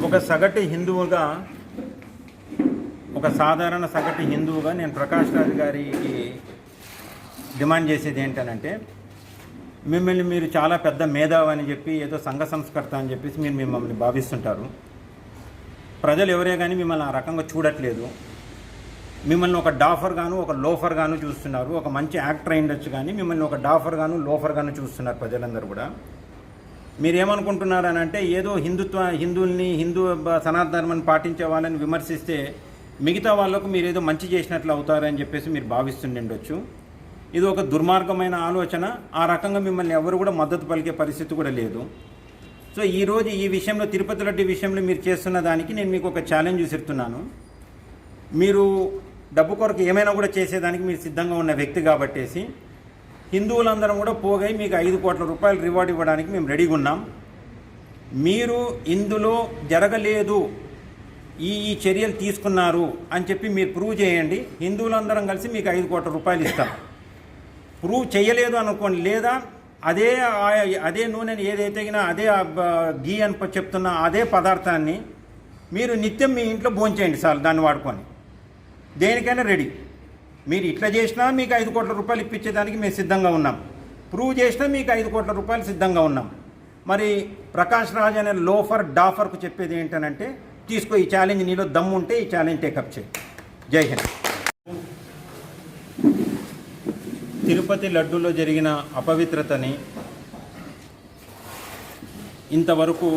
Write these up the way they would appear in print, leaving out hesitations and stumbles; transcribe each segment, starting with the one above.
ఒక సగటు హిందువుగా, ఒక సాధారణ సగటు హిందువుగా నేను ప్రకాష్ రాజ్ గారికి డిమాండ్ చేసేది ఏంటనంటే, మిమ్మల్ని మీరు చాలా పెద్ద మేధావి అని చెప్పి, ఏదో సంఘ సంస్కర్త అని చెప్పేసి మీరు మిమ్మల్ని భావిస్తుంటారు. ప్రజలు ఎవరే కానీ మిమ్మల్ని ఆ రకంగా చూడట్లేదు. మిమ్మల్ని ఒక డాఫర్ గాను, ఒక లోఫర్ గాను చూస్తున్నారు. ఒక మంచి యాక్టర్ అయిండొచ్చు కానీ మిమ్మల్ని ఒక డాఫర్ గాను, లోఫర్ గాను చూస్తున్నారు ప్రజలందరూ కూడా. మీరేమనుకుంటున్నారు అని అంటే, ఏదో హిందువుల్ని, హిందూ సనాతన ధర్మాన్ని పాటించే వాళ్ళని విమర్శిస్తే మిగతా వాళ్ళకు మీరు ఏదో మంచి చేసినట్లు అవుతారని చెప్పేసి మీరు భావిస్తుండొచ్చు. ఇది ఒక దుర్మార్గమైన ఆలోచన. ఆ రకంగా మిమ్మల్ని ఎవరు కూడా మద్దతు పలికే పరిస్థితి కూడా లేదు. సో ఈరోజు ఈ విషయంలో, తిరుపతి లడ్డు విషయంలో మీరు చేస్తున్న దానికి నేను మీకు ఒక ఛాలెంజ్ విసురుతున్నాను. మీరు డబ్బు కొరకు ఏమైనా కూడా చేసేదానికి మీరు సిద్ధంగా ఉన్న వ్యక్తి కాబట్టేసి, హిందువులందరం కూడా పోగై మీకు 5 కోట్ల రూపాయలు రివార్డ్ ఇవ్వడానికి మేము రెడీగా ఉన్నాం. మీరు ఇందులో జరగలేదు, ఈ చర్యలు తీసుకున్నారు అని చెప్పి మీరు ప్రూవ్ చేయండి. హిందువులందరం కలిసి మీకు 5 కోట్ల రూపాయలు ఇస్తాం. ప్రూవ్ చేయలేదు అనుకోండి, లేదా అదే నూనెని ఏదైతే అదే గీ అని చెప్తున్న అదే పదార్థాన్ని మీరు నిత్యం మీ ఇంట్లో భోంచేయండి సార్, దాన్ని వాడుకొని. దేనికైనా రెడీ. మీరు ఇట్లా చేసినా మీకు 5 కోట్ల రూపాయలు ఇప్పించేదానికి మేము సిద్ధంగా ఉన్నాం. ప్రూవ్ చేసినా మీకు 5 కోట్ల రూపాయలు సిద్ధంగా ఉన్నాం. మరి ప్రకాష్ రాజ్ అనే లోఫర్ డాఫర్కు చెప్పేది ఏంటనంటే, తీసుకో ఈ ఛాలెంజ్, నీలో దమ్ము ఉంటే ఈ ఛాలెంజ్ టేకప్ చేయి. జై హింద్. తిరుపతి లడ్డూలో జరిగిన అపవిత్రతని ఇంతవరకు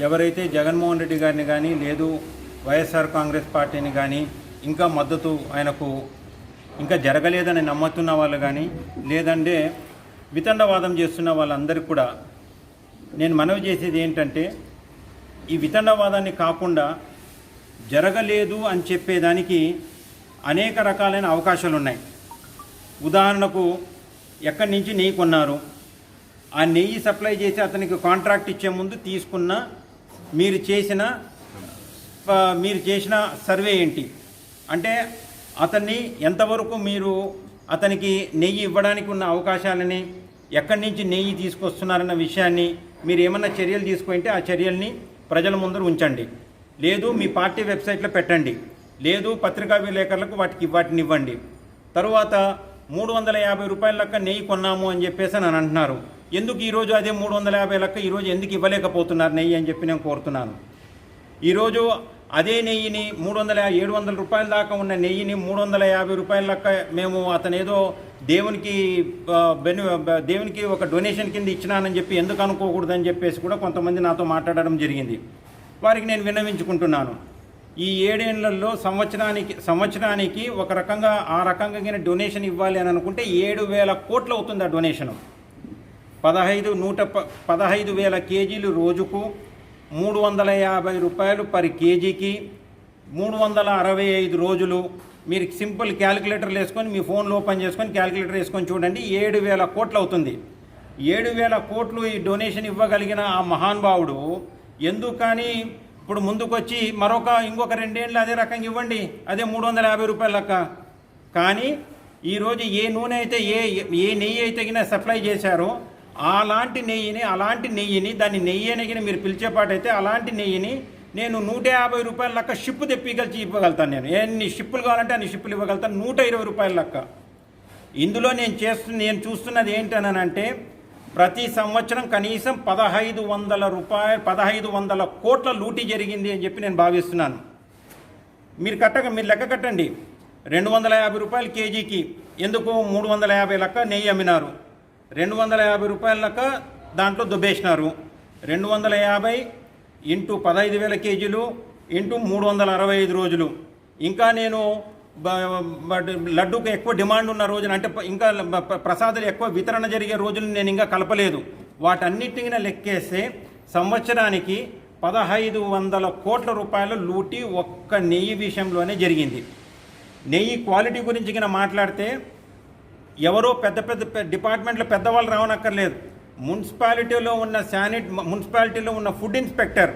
ఎవరైతే జగన్మోహన్ రెడ్డి గారిని కానీ, లేదు వైఎస్ఆర్ కాంగ్రెస్ పార్టీని కానీ, ఇంకా మద్దతు ఆయనకు ఇంకా జరగలేదని నమ్ముతున్న వాళ్ళు కానీ, లేదంటే వితండవాదం చేస్తున్న వాళ్ళందరికీ కూడా నేను మనవి చేసేది ఏంటంటే, ఈ వితండవాదాన్ని కాకుండా జరగలేదు అని చెప్పేదానికి అనేక రకాలైన అవకాశాలు ఉన్నాయి. ఉదాహరణకు, ఎక్కడి నుంచి నెయ్యి కొన్నారు, ఆ నెయ్యి సప్లై చేసి అతనికి కాంట్రాక్ట్ ఇచ్చే ముందు తీసుకున్న మీరు చేసిన సర్వే ఏంటి, అంటే అతన్ని ఎంతవరకు మీరు అతనికి నెయ్యి ఇవ్వడానికి ఉన్న అవకాశాలని, ఎక్కడి నుంచి నెయ్యి తీసుకొస్తున్నారన్న విషయాన్ని మీరు ఏమన్నా చర్యలు తీసుకుంటే ఆ చర్యల్ని ప్రజల ముందర ఉంచండి. లేదు మీ పార్టీ వెబ్సైట్లో పెట్టండి, లేదు పత్రికా విలేకరులకు వాటిని ఇవ్వండి. తరువాత 350 రూపాయల లెక్క నెయ్యి కొన్నాము అని చెప్పేసి అని అంటున్నారు. ఎందుకు ఈరోజు అదే 350 లెక్క ఈరోజు ఎందుకు ఇవ్వలేకపోతున్నారు నెయ్యి అని చెప్పి నేను కోరుతున్నాను. ఈరోజు అదే నెయ్యిని 700 రూపాయల దాకా ఉన్న నెయ్యిని 350 రూపాయల లెక్క మేము అతనేదో దేవునికి ఒక డొనేషన్ కింద ఇచ్చినానని చెప్పి ఎందుకు అనుకోకూడదని చెప్పేసి కూడా కొంతమంది నాతో మాట్లాడడం జరిగింది. వారికి నేను విన్నవించుకుంటున్నాను, ఈ 7 ఏళ్లలో సంవత్సరానికి ఒక రకంగా ఆ రకంగా డొనేషన్ ఇవ్వాలి అని అనుకుంటే 7,000 కోట్లు అవుతుంది ఆ డొనేషను. 15,000 కేజీలు రోజుకు 350 రూపాయలు పర్ కేజీకి 365 రోజులు. మీరు సింపుల్ క్యాలిక్యులేటర్లు వేసుకొని మీ ఫోన్లో ఓపెన్ చేసుకొని క్యాలిక్యులేటర్ వేసుకొని చూడండి, 7,000 కోట్లు అవుతుంది. 7,000 కోట్లు ఈ డొనేషన్ ఇవ్వగలిగిన ఆ మహానుభావుడు ఎందుకు కానీ ఇప్పుడు ముందుకొచ్చి ఇంకొక 2 ఏళ్ళు అదే రకంగా ఇవ్వండి, అదే 350 రూపాయల లెక్క. కానీ ఈరోజు ఏ నూనె అయితే ఏ నెయ్యి అయితే సప్లై చేశారో అలాంటి నెయ్యిని దాన్ని నెయ్యి అని మీరు పిలిచేపాటైతే అలాంటి నెయ్యిని నేను 150 రూపాయల లెక్క షిప్ ఇవ్వగలుగుతాను. నేను ఎన్ని షిప్పులు కావాలంటే అన్ని షిప్పులు ఇవ్వగలుగుతాను, 120 రూపాయల లెక్క. ఇందులో నేను చూస్తున్నది ఏంటనంటే, ప్రతి సంవత్సరం కనీసం 1,500 కోట్ల లూటీ జరిగింది అని చెప్పి నేను భావిస్తున్నాను. మీరు లెక్క కట్టండి. 250 రూపాయలు కేజీకి ఎందుకు 350 లెక్క నెయ్యి అమ్మినారు, 250 రూపాయల లెక్క దాంట్లో దుబ్బేసినారు. 250 ఇంటూ 15,000 కేజీలు ఇంటూ 365 రోజులు. ఇంకా నేను లడ్డూకి ఎక్కువ డిమాండ్ ఉన్న రోజున, అంటే ఇంకా ప్రసాదాలు ఎక్కువ వితరణ జరిగే రోజులు నేను ఇంకా కలపలేదు. వాటన్నిటిని లెక్కేస్తే సంవత్సరానికి 1,500 కోట్ల రూపాయల లూటీ ఒక్క నెయ్యి విషయంలోనే జరిగింది. నెయ్యి క్వాలిటీ గురించి మాట్లాడితే ఎవరో పెద్ద డిపార్ట్మెంట్లో పెద్దవాళ్ళు రావనక్కర్లేదు. మున్సిపాలిటీలో ఉన్న ఫుడ్ ఇన్స్పెక్టర్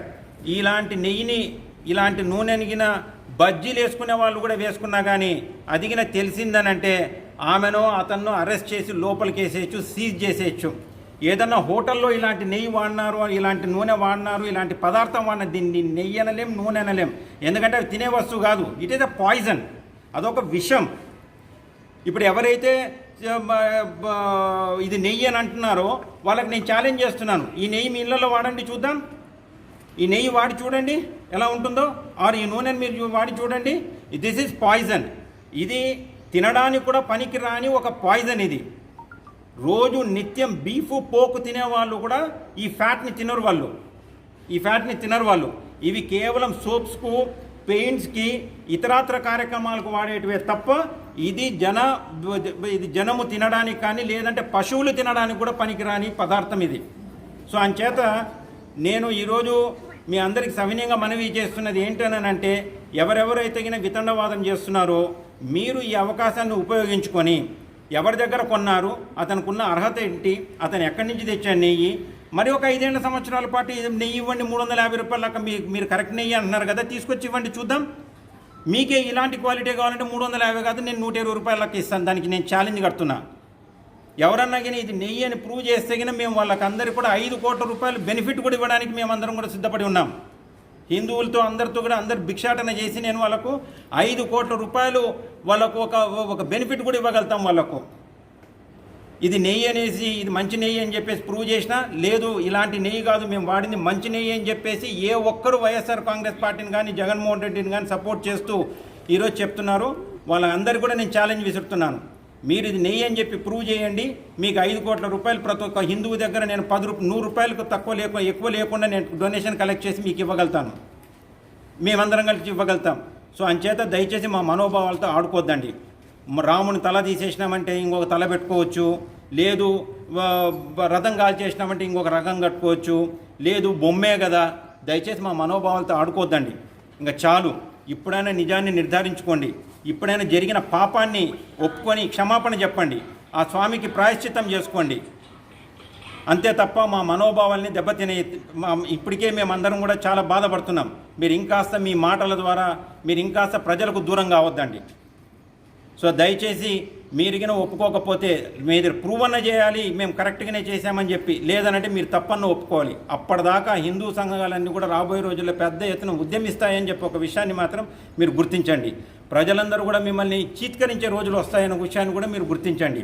ఇలాంటి నెయ్యిని, ఇలాంటి నూనెనిగిన బజ్జీలు వేసుకునే వాళ్ళు కూడా వేసుకున్నా కానీ అదిగిన తెలిసిందనంటే ఆమెనో అతన్నో అరెస్ట్ చేసి లోపలికి వేసేయచ్చు, సీజ్ చేసేయచ్చు. ఏదన్నా హోటల్లో ఇలాంటి నెయ్యి వాడినారు, ఇలాంటి నూనె వాడినారు, ఇలాంటి పదార్థం వాడిన దీన్ని నెయ్యి అనలేం, నూనె అనలేం. ఎందుకంటే అది తినే వస్తువు కాదు. ఇట్ ఈస్ అ పాయిజన్, అదొక విషం. ఇప్పుడు ఎవరైతే ఇది నెయ్యి అని అంటున్నారో వాళ్ళకి నేను ఛాలెంజ్ చేస్తున్నాను, ఈ నెయ్యి మీ ఇళ్ళల్లో వాడండి చూద్దాం. ఈ నెయ్యి వాడి చూడండి ఎలా ఉంటుందో, ఆర్ ఈ నూనెని మీరు వాడి చూడండి. This is poison. ఇది తినడానికి కూడా పనికి రాని ఒక పాయిజన్. ఇది రోజు నిత్యం బీఫ్ పోకు తినేవాళ్ళు కూడా ఈ ఫ్యాట్ని తినరు వాళ్ళు. ఇవి కేవలం సోప్స్కు, పెయింట్స్కి, ఇతరాత్ర కార్యక్రమాలకు వాడేటివే తప్ప ఇది జనము తినడానికి కానీ లేదంటే పశువులు తినడానికి కూడా పనికిరాని పదార్థం ఇది. సో అంచేత నేను ఈరోజు మీ అందరికి సవినయంగా మనవి చేస్తున్నది ఏంటనంటే, ఎవరెవరైతే వితండవాదం చేస్తున్నారో మీరు ఈ అవకాశాన్ని ఉపయోగించుకొని ఎవరి దగ్గర కొన్నారు, అతనికి ఉన్న అర్హత ఏంటి, అతను ఎక్కడి నుంచి తెచ్చాడు నెయ్యి, మరి ఒక 5 సంవత్సరాల పాటు నెయ్యి ఇవ్వండి, 350 రూపాయల లెక్క మీరు కరెక్ట్ నెయ్యి అంటున్నారు కదా, తీసుకొచ్చి ఇవ్వండి చూద్దాం. మీకే ఇలాంటి క్వాలిటీ కావాలంటే 350 కాదు, నేను 120 రూపాయల లెక్క ఇస్తాను. దానికి నేను ఛాలెంజ్ కడుతున్నా. ఎవరన్నా కానీ ఇది నెయ్యి అని ప్రూవ్ చేస్తే కానీ మేము వాళ్ళకందరికీ కూడా 5 కోట్ల రూపాయలు బెనిఫిట్ కూడా ఇవ్వడానికి మేమందరం కూడా సిద్ధపడి ఉన్నాం. హిందువులతో అందరితో కూడా అందరు భిక్షాటన చేసి నేను వాళ్ళకు 5 కోట్ల రూపాయలు వాళ్ళకు ఒక బెనిఫిట్ కూడా ఇవ్వగలుగుతాం వాళ్ళకు. ఇది నెయ్యి అనేసి ఇది మంచి నెయ్యి అని చెప్పేసి ప్రూవ్ చేసినా లేదు, ఇలాంటి నెయ్యి కాదు మేము వాడింది మంచి నెయ్యి అని చెప్పేసి ఏ ఒక్కరు వైఎస్ఆర్ కాంగ్రెస్ పార్టీని కానీ జగన్మోహన్ రెడ్డిని కానీ సపోర్ట్ చేస్తూ ఈరోజు చెప్తున్నారు, వాళ్ళందరికీ కూడా నేను ఛాలెంజ్ విసురుతున్నాను. మీరు ఇది నెయ్యి అని చెప్పి ప్రూవ్ చేయండి, మీకు 5 కోట్ల రూపాయలు ప్రతి ఒక్క హిందువు దగ్గర నేను 100 రూపాయలకు ఎక్కువ లేకుండా నేను డొనేషన్ కలెక్ట్ చేసి మీకు ఇవ్వగలుగుతాను, మేమందరం కలిసి ఇవ్వగలుగుతాం. సో అంచేత దయచేసి మా మనోభావాలతో ఆడుకోవద్దండి. రాముని తల తీసేసినామంటే ఇంకొక తల పెట్టుకోవచ్చు, లేదు రథం కాల్చేసినామంటే ఇంకొక రథం కట్టుకోవచ్చు, లేదు బొమ్మే కదా. దయచేసి మా మనోభావాలతో ఆడుకోవద్దండి. ఇంకా చాలు. ఇప్పుడైనా నిజాన్ని నిర్ధారించుకోండి. ఇప్పుడైనా జరిగిన పాపాన్ని ఒప్పుకొని క్షమాపణ చెప్పండి, ఆ స్వామికి ప్రాయశ్చిత్తం చేసుకోండి. అంతే తప్ప మా మనోభావాల్ని దెబ్బతినే ఇప్పటికే మేమందరం కూడా చాలా బాధపడుతున్నాం. మీరు ఇంకాస్త మీ మాటల ద్వారా మీరు ఇంకాస్త ప్రజలకు దూరం కావద్దండి. సో దయచేసి మీరుగిన ఒప్పుకోకపోతే మీరు ప్రూవ్ అన్న చేయాలి, మేము కరెక్ట్గానే చేశామని చెప్పి, లేదనంటే మీరు తప్పన్న ఒప్పుకోవాలి. అప్పటిదాకా హిందూ సంఘాలన్నీ కూడా రాబోయే రోజుల్లో పెద్ద ఎత్తున ఉద్యమిస్తాయని చెప్పి ఒక విషయాన్ని మాత్రం మీరు గుర్తించండి. ప్రజలందరూ కూడా మిమ్మల్ని చీత్కరించే రోజులు వస్తాయన్న విషయాన్ని కూడా మీరు గుర్తించండి.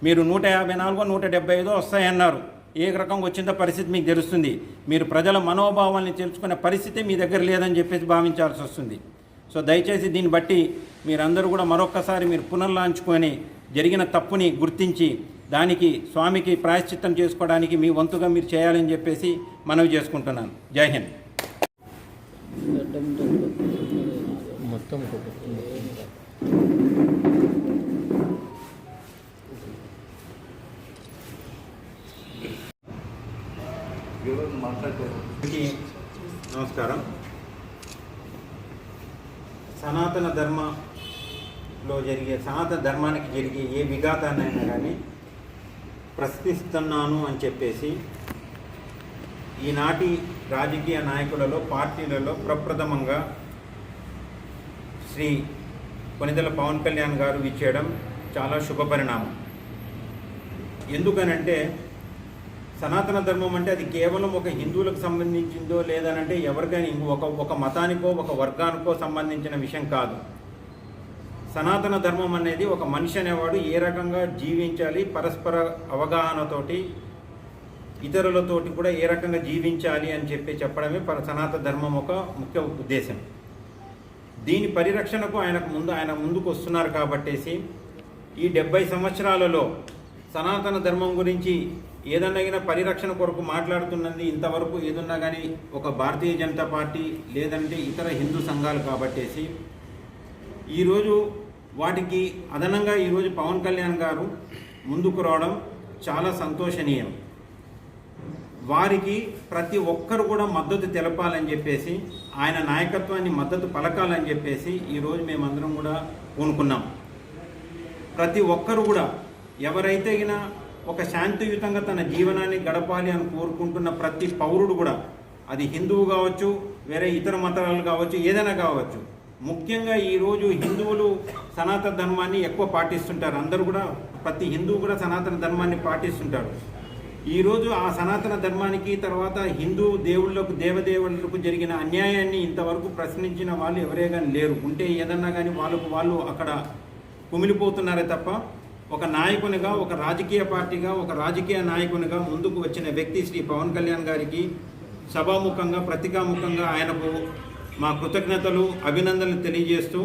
మీరు 154 175 వస్తాయన్నారు, ఏ రకంగా వచ్చిందో పరిస్థితి మీకు తెలుస్తుంది. మీరు ప్రజల మనోభావాల్ని తెలుసుకునే పరిస్థితి మీ దగ్గర లేదని చెప్పేసి భావించాల్సి వస్తుంది. సో దయచేసి దీన్ని బట్టి మీరందరూ కూడా మరొక్కసారి మీరు పునర్లాంచుకొని జరిగిన తప్పుని గుర్తించి దానికి స్వామికి ప్రాయశ్చిత్తం చేసుకోవడానికి మీ వంతుగా మీరు చేయాలని చెప్పేసి మనవి చేసుకుంటున్నాను. జై హింద్. నమస్కారం. సనాతన ధర్మానికి జరిగే ఏ విఘాతాన్నైనా కానీ ప్రశ్నిస్తున్నాను అని చెప్పేసి ఈనాటి రాజకీయ నాయకులలో, పార్టీలలో ప్రప్రథమంగా శ్రీ కొనిదెల పవన్ కళ్యాణ్ గారు ఇచ్చేయడం చాలా శుభపరిణామం. ఎందుకనంటే సనాతన ధర్మం అంటే అది కేవలం ఒక హిందువులకు సంబంధించిందో లేదనంటే ఎవరికైనా ఒక మతానికో ఒక వర్గానికో సంబంధించిన విషయం కాదు. సనాతన ధర్మం అనేది ఒక మనిషి అనేవాడు ఏ రకంగా జీవించాలి, పరస్పర అవగాహనతోటి ఇతరులతోటి కూడా ఏ రకంగా జీవించాలి అని చెప్పడమే సనాతన ధర్మం ఒక ముఖ్య ఉద్దేశం. దీని పరిరక్షణకు ఆయన ముందుకు వస్తున్నారు కాబట్టేసి ఈ 70 సంవత్సరాలలో సనాతన ధర్మం గురించి ఏదన్నా పరిరక్షణ కొరకు మాట్లాడుతున్నది ఇంతవరకు ఏదన్నా కానీ ఒక భారతీయ జనతా పార్టీ లేదంటే ఇతర హిందూ సంఘాలు కాబట్టేసి ఈరోజు వాటికి అదనంగా ఈరోజు పవన్ కళ్యాణ్ గారు ముందుకు రావడం చాలా సంతోషనీయం. వారికి ప్రతి ఒక్కరు కూడా మద్దతు తెలపాలని చెప్పేసి, ఆయన నాయకత్వాన్ని మద్దతు పలకాలని చెప్పేసి ఈరోజు మేమందరం కూడా పూనుకున్నాం. ప్రతి ఒక్కరు కూడా ఎవరైతే ఒక శాంతియుతంగా తన జీవనాన్ని గడపాలి అని కోరుకుంటున్న ప్రతి పౌరుడు కూడా, అది హిందువు కావచ్చు, వేరే ఇతర మతాలు కావచ్చు, ఏదైనా కావచ్చు, ముఖ్యంగా ఈరోజు హిందువులు సనాతన ధర్మాన్ని ఎక్కువ పాటిస్తుంటారు. అందరూ కూడా ప్రతి హిందువు కూడా సనాతన ధర్మాన్ని పాటిస్తుంటారు. ఈరోజు ఆ సనాతన ధర్మానికి తర్వాత హిందూ దేవుళ్ళకు దేవదేవుళ్ళకు జరిగిన అన్యాయాన్ని ఇంతవరకు ప్రశ్నించిన వాళ్ళు ఎవరే కానీ లేరు. ఉంటే ఏదన్నా కానీ వాళ్ళు అక్కడ కుమిలిపోతున్నారే తప్ప ఒక నాయకునిగా, ఒక రాజకీయ పార్టీగా, ఒక రాజకీయ నాయకునిగా ముందుకు వచ్చిన వ్యక్తి శ్రీ పవన్ కళ్యాణ్ గారికి సభాముఖంగా, పత్రికాముఖంగా ఆయనకు మా కృతజ్ఞతలు, అభినందనలు తెలియజేస్తూ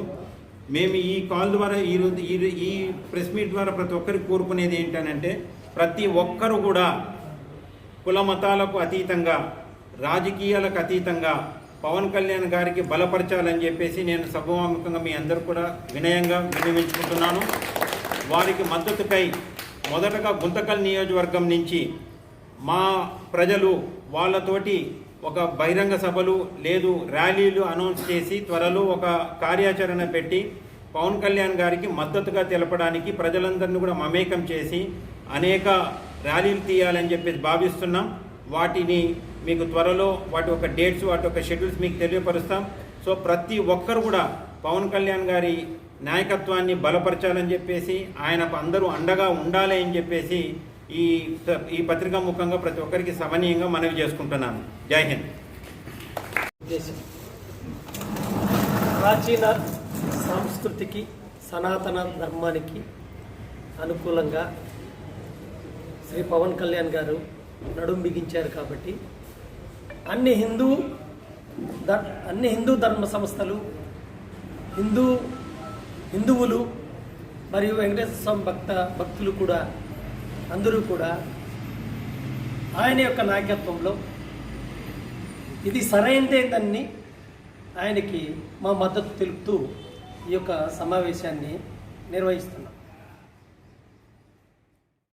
మేము ఈ కాల్ ద్వారా ఈరోజు ఈ ప్రెస్ మీట్ ద్వారా ప్రతి ఒక్కరికి కోరుకునేది ఏంటనంటే, ప్రతి ఒక్కరు కూడా కుల మతాలకు అతీతంగా, రాజకీయాలకు అతీతంగా పవన్ కళ్యాణ్ గారికి బలపరచాలని చెప్పేసి నేను సభాముఖంగా మీ అందరూ కూడా వినయంగా విన్నవించుకుంటున్నాను. వారికి మద్దతుకై మొదటగా గుంతకల్ నియోజకవర్గం నుంచి మా ప్రజలు వాళ్ళతోటి ఒక బహిరంగ సభలు లేదు ర్యాలీలు అనౌన్స్ చేసి త్వరలో ఒక కార్యాచరణ పెట్టి పవన్ కళ్యాణ్ గారికి మద్దతుగా తెలపడానికి ప్రజలందరినీ కూడా మమేకం చేసి అనేక ర్యాలీలు తీయాలని చెప్పేసి భావిస్తున్నాం. వాటిని మీకు త్వరలో వాటి ఒక డేట్స్, వాటి ఒక షెడ్యూల్స్ మీకు తెలియపరుస్తాం. సో ప్రతి ఒక్కరు కూడా పవన్ కళ్యాణ్ గారి నాయకత్వాన్ని బలపరచాలని చెప్పేసి, ఆయనకు అందరూ అండగా ఉండాలి అని చెప్పేసి ఈ పత్రికా ముఖంగా ప్రతి ఒక్కరికి సమనీయంగా మనవి చేసుకుంటున్నాను. జై హింద్. ప్రాచీన సంస్కృతికి, సనాతన ధర్మానికి అనుకూలంగా శ్రీ పవన్ కళ్యాణ్ గారు నడుం బిగించారు కాబట్టి అన్ని హిందూ ధర్మ సంస్థలు, హిందువులు మరియు వెంకటేశ్వర స్వామి భక్తులు కూడా అందరూ కూడా ఆయన యొక్క నాయకత్వంలో ఇది సరైనదేందని ఆయనకి మా మద్దతు తెలుపుతూ ఈ యొక్క సమావేశాన్ని నిర్వహిస్తున్నాం.